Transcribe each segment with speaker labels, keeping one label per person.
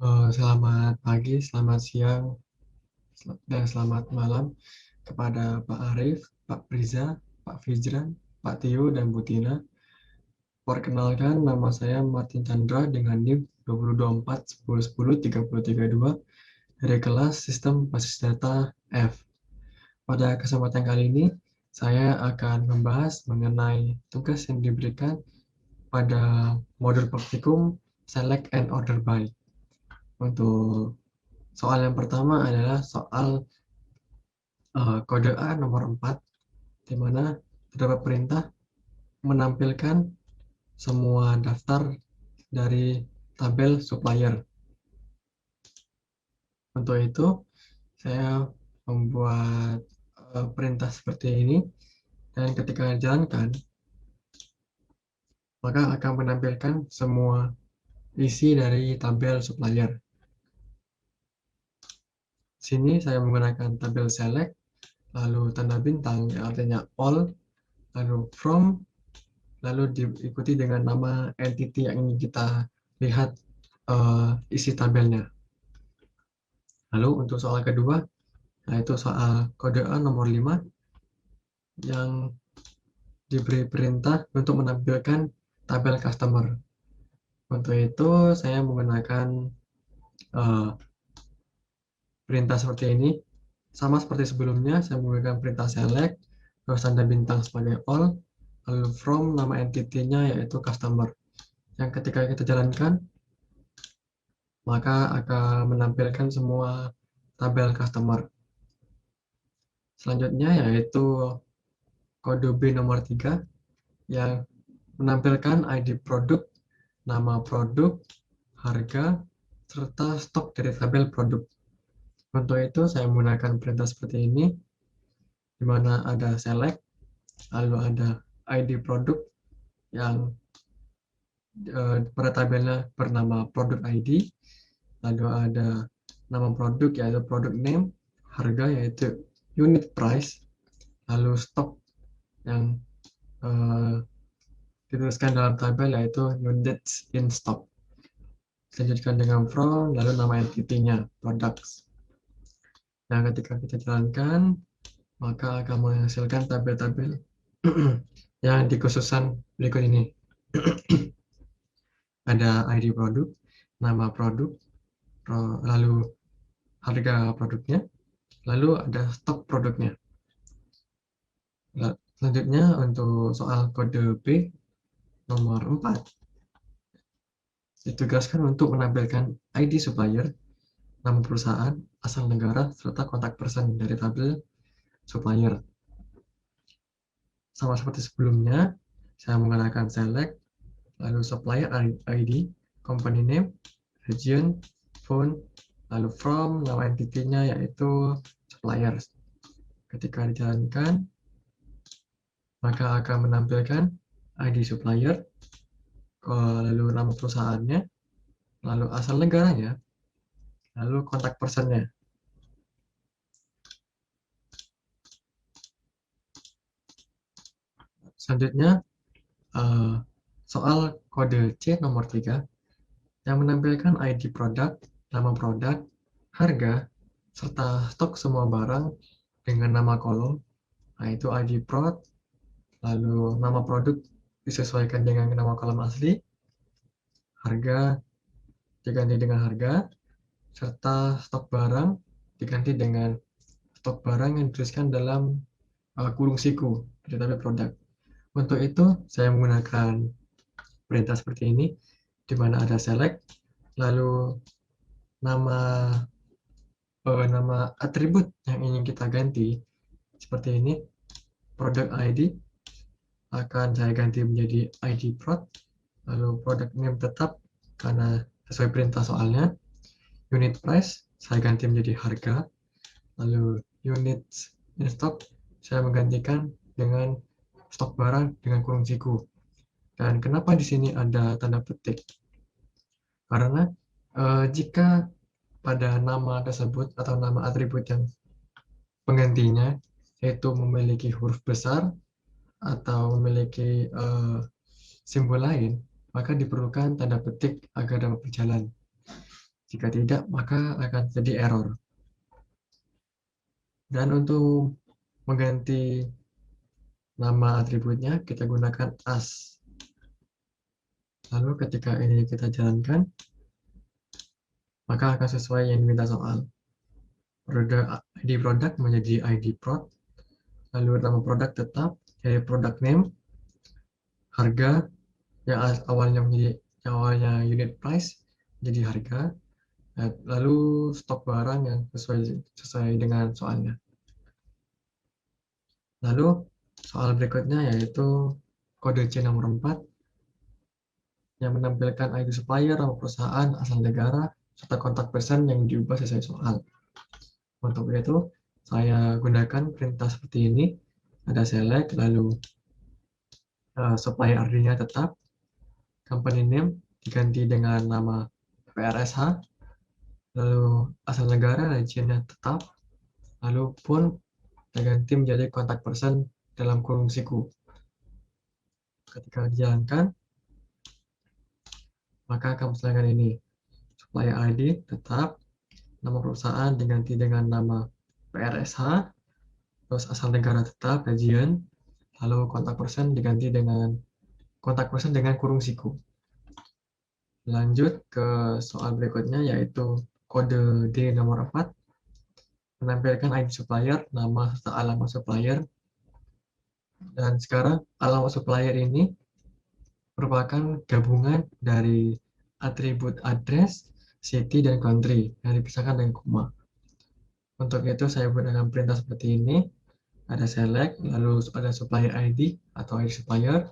Speaker 1: Selamat pagi, selamat siang, dan selamat malam kepada Pak Arif, Pak Priza, Pak Fijran, Pak Tio, dan Bu Tina. Perkenalkan, nama saya Martin Chandra dengan NIM 2024 10 10 30 32 dari kelas Sistem Basis Data F. Pada kesempatan kali ini, saya akan membahas mengenai tugas yang diberikan pada modul praktikum Select and Order By. Untuk soal yang pertama adalah soal kode A nomor 4, di mana terdapat perintah menampilkan semua daftar dari tabel supplier. Untuk itu, saya membuat perintah seperti ini, dan ketika dijalankan, maka akan menampilkan semua isi dari tabel supplier. Sini saya menggunakan tabel select, lalu tanda bintang yang artinya all, lalu from, lalu diikuti dengan nama entity yang ingin kita lihat isi tabelnya. Lalu untuk soal kedua, yaitu soal kode A nomor 5 yang diberi perintah untuk menampilkan tabel customer. Untuk itu saya menggunakan perintah seperti ini. Sama seperti sebelumnya, saya menggunakan perintah select, terus tanda bintang sebagai all, lalu from nama entity-nya yaitu customer. Yang ketika kita jalankan, maka akan menampilkan semua tabel customer. Selanjutnya yaitu kode B nomor 3 yang menampilkan ID produk, nama produk, harga, serta stok dari tabel produk. Untuk itu saya menggunakan perintah seperti ini, di mana ada select, lalu ada ID produk yang pada tabelnya bernama produk ID, lalu ada nama produk yaitu product name, harga yaitu unit price, lalu stok yang dituliskan dalam tabel yaitu units in stock. Selanjutkan dengan from, lalu nama entity-nya products. Nah, ketika kita jalankan, maka akan menghasilkan tabel-tabel yang dikhususkan berikut ini. Ada ID produk, nama produk, lalu harga produknya, lalu ada stok produknya. Selanjutnya untuk soal kode B nomor 4, ditugaskan untuk menampilkan ID supplier, nama perusahaan, asal negara, serta kontak person dari tabel supplier. Sama seperti sebelumnya, saya menggunakan select, lalu supplier ID, company name, region, phone, lalu from, nama entity-nya yaitu suppliers. Ketika dijalankan, maka akan menampilkan ID supplier, lalu nama perusahaannya, lalu asal negaranya, lalu kontak personnya. Selanjutnya, soal kode C nomor 3 yang menampilkan ID produk, nama produk, harga, serta stok semua barang dengan nama kolom, yaitu ID prod, lalu nama produk disesuaikan dengan nama kolom asli, harga diganti dengan harga, serta stok barang diganti dengan stok barang yang dituliskan dalam kurung siku dari tabel produk. Untuk itu, saya menggunakan perintah seperti ini, di mana ada select, lalu nama atribut yang ingin kita ganti seperti ini, product ID akan saya ganti menjadi ID prod, lalu product name tetap karena sesuai perintah soalnya, unit price saya ganti menjadi harga, lalu unit in stock saya menggantikan dengan stok barang dengan kurung siku. Dan kenapa di sini ada tanda petik? Karena jika pada nama tersebut atau nama atribut yang penggantinya yaitu memiliki huruf besar atau memiliki simbol lain, maka diperlukan tanda petik agar dapat berjalan. Jika tidak, maka akan jadi error. Dan untuk mengganti nama atributnya, kita gunakan as. Lalu ketika ini kita jalankan, maka akan sesuai yang diminta soal. ID produk menjadi ID prod, lalu nama produk tetap, jadi product name, harga yang awalnya unit price jadi harga, lalu stok barang yang sesuai dengan soalnya. Lalu soal berikutnya yaitu kode C nomor 4 yang menampilkan ID supplier, nama perusahaan, asal negara, serta kontak person yang diubah sesuai soal. Untuk itu, saya gunakan perintah seperti ini. Ada select, lalu supplier ID-nya tetap, company name diganti dengan nama PRSH, lalu asal negara, region-nya tetap, lalu pun diganti menjadi kontak person dalam kurung siku. Ketika dijalankan, maka akan misalkan ini, supplier ID tetap, nama perusahaan diganti dengan nama PRSH, terus asal negara tetap, region, lalu kontak person diganti dengan kontak person dengan kurung siku. Lanjut ke soal berikutnya yaitu kode D nomor 4 menampilkan ID supplier, nama serta alamat supplier. Dan sekarang alamat supplier ini merupakan gabungan dari atribut address, city, dan country yang dipisahkan dengan koma. Untuk itu saya gunakan perintah seperti ini. Ada select, lalu ada supplier ID atau ID supplier,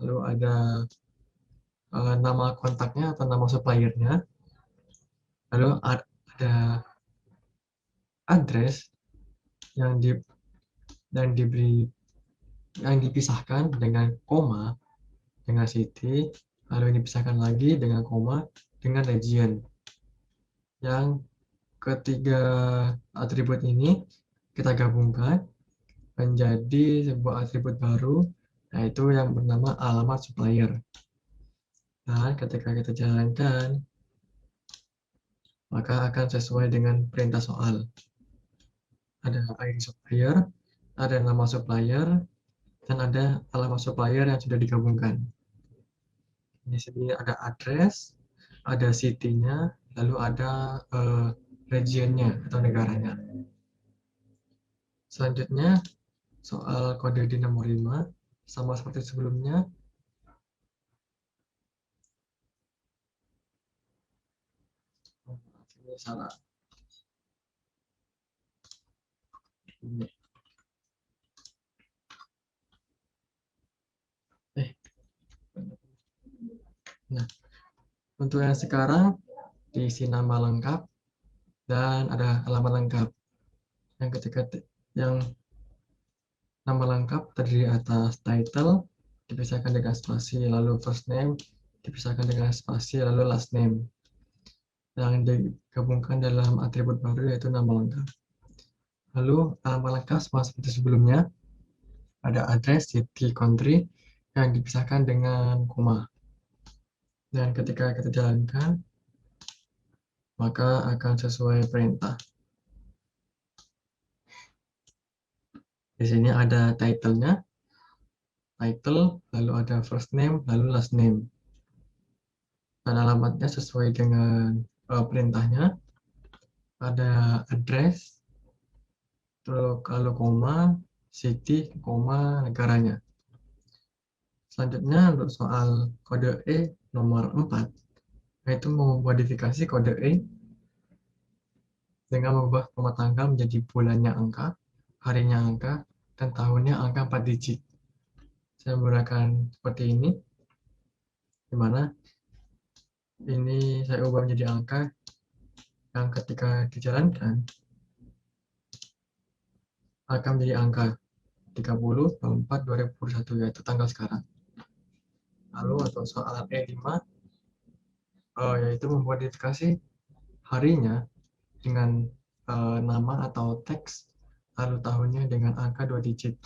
Speaker 1: lalu ada nama kontaknya atau nama suppliernya, lalu ada address yang dipisahkan dengan koma dengan city, lalu ini dipisahkan lagi dengan koma dengan region. Yang ketiga atribut ini kita gabungkan menjadi sebuah atribut baru, yaitu yang bernama alamat supplier. Dan ketika kita jalankan, maka akan sesuai dengan perintah soal. Ada ID supplier, ada nama supplier, dan ada alamat supplier yang sudah digabungkan. Di sini ada address, ada city-nya, lalu ada region-nya atau negaranya. Selanjutnya, soal kode D nomor 5, sama seperti sebelumnya. Ini salah. Ini. Nah, untuk yang sekarang diisi nama lengkap dan ada alamat lengkap. Yang nama lengkap terdiri atas title dipisahkan dengan spasi, lalu first name dipisahkan dengan spasi, lalu last name. Yang digabungkan dalam atribut baru yaitu nama lengkap. Lalu alamat lengkap sama seperti sebelumnya, ada address, city, country yang dipisahkan dengan koma. Dan ketika kita jalankan, maka akan sesuai perintah. Di sini ada title-nya, title, lalu ada first name, lalu last name. Dan alamatnya sesuai dengan perintahnya. Ada address, lalu koma, city, koma, negaranya. Selanjutnya untuk soal kode E nomor 4, yaitu memodifikasi kode E dengan mengubah nomor tanggal menjadi bulannya angka, harinya angka, dan tahunnya angka 4 digit. Saya menggunakan seperti ini, di mana ini saya ubah menjadi angka yang ketika dijalankan akan menjadi angka 30/4/2021, yaitu tanggal sekarang. Lalu untuk soal E5, yaitu memodifikasi harinya dengan nama atau teks, lalu tahunnya dengan angka 2 digit.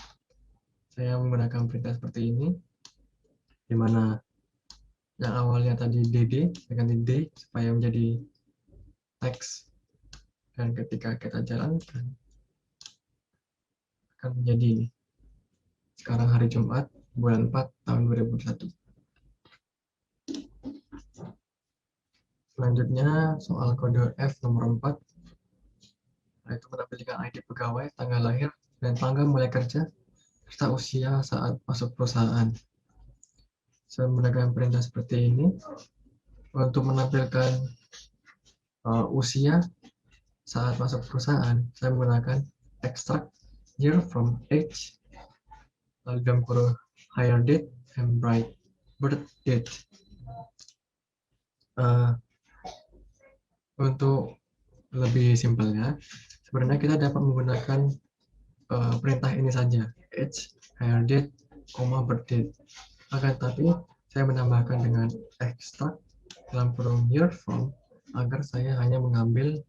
Speaker 1: Saya menggunakan perintah seperti ini, di mana yang awalnya tadi DD dengan D supaya menjadi teks. Dan ketika kita jalankan, akan menjadi ini. Sekarang hari Jumat, bulan 4, tahun 2021. Selanjutnya, soal kode F nomor 4, yaitu menampilkan ID pegawai, tanggal lahir, dan tanggal mulai kerja, serta usia saat masuk perusahaan. Saya menggunakan perintah seperti ini untuk menampilkan usia saat masuk perusahaan. Saya menggunakan extract year from age, lalu dalam kurung hire date and birth date. Untuk lebih simpelnya, sebenarnya kita dapat menggunakan perintah ini saja, age, hire date, birth date. Akan tetapi saya menambahkan dengan extract dalam kurung year from agar saya hanya mengambil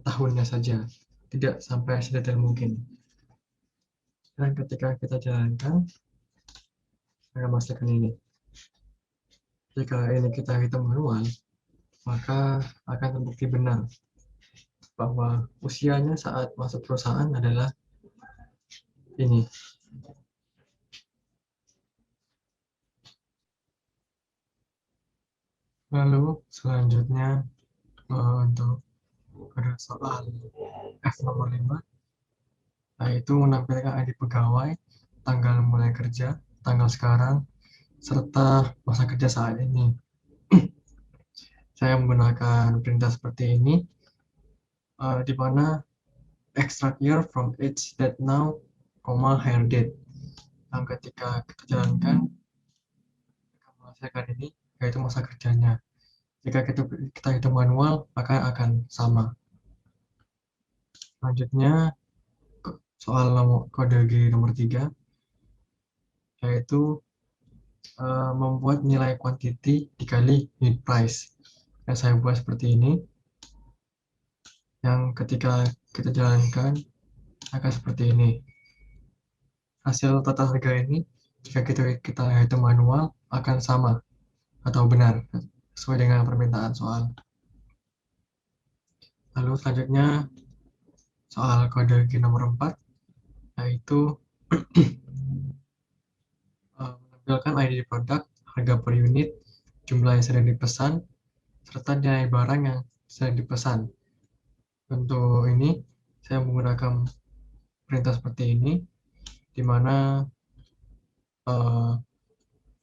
Speaker 1: tahunnya saja, tidak sampai sedetail mungkin. Dan ketika kita jalankan, saya masukkan ini. Jika ini kita hitung manual, maka akan terbukti benar bahwa usianya saat masuk perusahaan adalah ini. Lalu selanjutnya untuk ada soal F nomor 5, yaitu menampilkan ID pegawai, tanggal mulai kerja, tanggal sekarang, serta masa kerja saat ini. Saya menggunakan perintah seperti ini, di mana extract year from age that now, hire date. Dan ketika kita jalankan, kita menghasilkan ini, yaitu masa kerjanya. Jika kita hitung manual, maka akan sama. Selanjutnya, soal kode G nomor 3, yaitu membuat nilai quantity dikali unit price. Yang saya buat seperti ini, yang ketika kita jalankan akan seperti ini. Hasil total harga ini, jika kita hitung manual, akan sama atau benar, sesuai dengan permintaan soal. Lalu selanjutnya, soal kode G nomor 4, yaitu menampilkan ID produk, harga per unit, jumlah yang sedang dipesan, serta nilai barang yang sedang dipesan. Untuk ini, saya menggunakan perintah seperti ini, di mana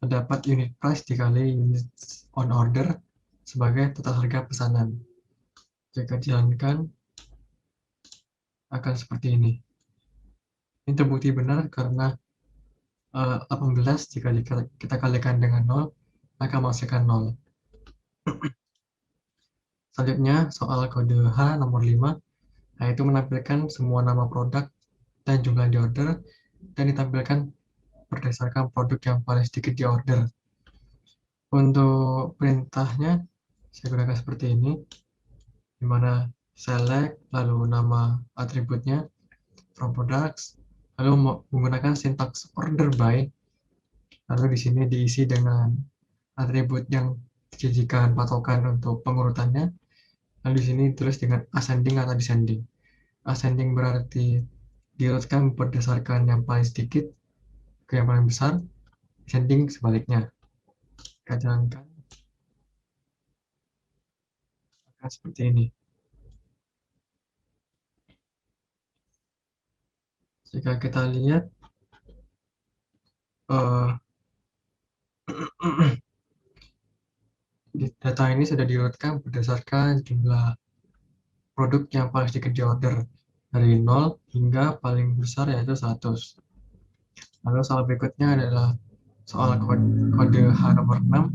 Speaker 1: terdapat unit price dikali unit on order sebagai total harga pesanan. Jika dijalankan, akan seperti ini. Ini terbukti benar karena 18 jika kita kalikan dengan 0, maka menghasilkan 0. Selanjutnya, soal kode H nomor 5, yaitu menampilkan semua nama produk dan jumlah di order, dan ditampilkan berdasarkan produk yang paling sedikit di order. Untuk perintahnya, saya gunakan seperti ini, di mana select, lalu nama atributnya, from products, lalu menggunakan sintaks order by, lalu di sini diisi dengan atribut yang dijadikan patokan untuk pengurutannya. Lalu di sini ditulis dengan ascending atau descending. Ascending berarti diurutkan berdasarkan yang paling sedikit ke yang paling besar, descending sebaliknya. Kita jalankan akan seperti ini. Jika kita lihat data ini sudah diurutkan berdasarkan jumlah produk yang paling sedikit di order, dari 0 hingga paling besar yaitu 100. Lalu soal berikutnya adalah soal kode H nomor 6,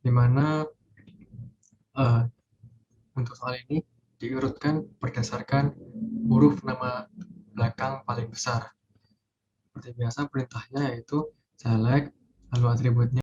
Speaker 1: di mana untuk soal ini diurutkan berdasarkan huruf nama belakang paling besar. Seperti biasa perintahnya yaitu select, lalu atributnya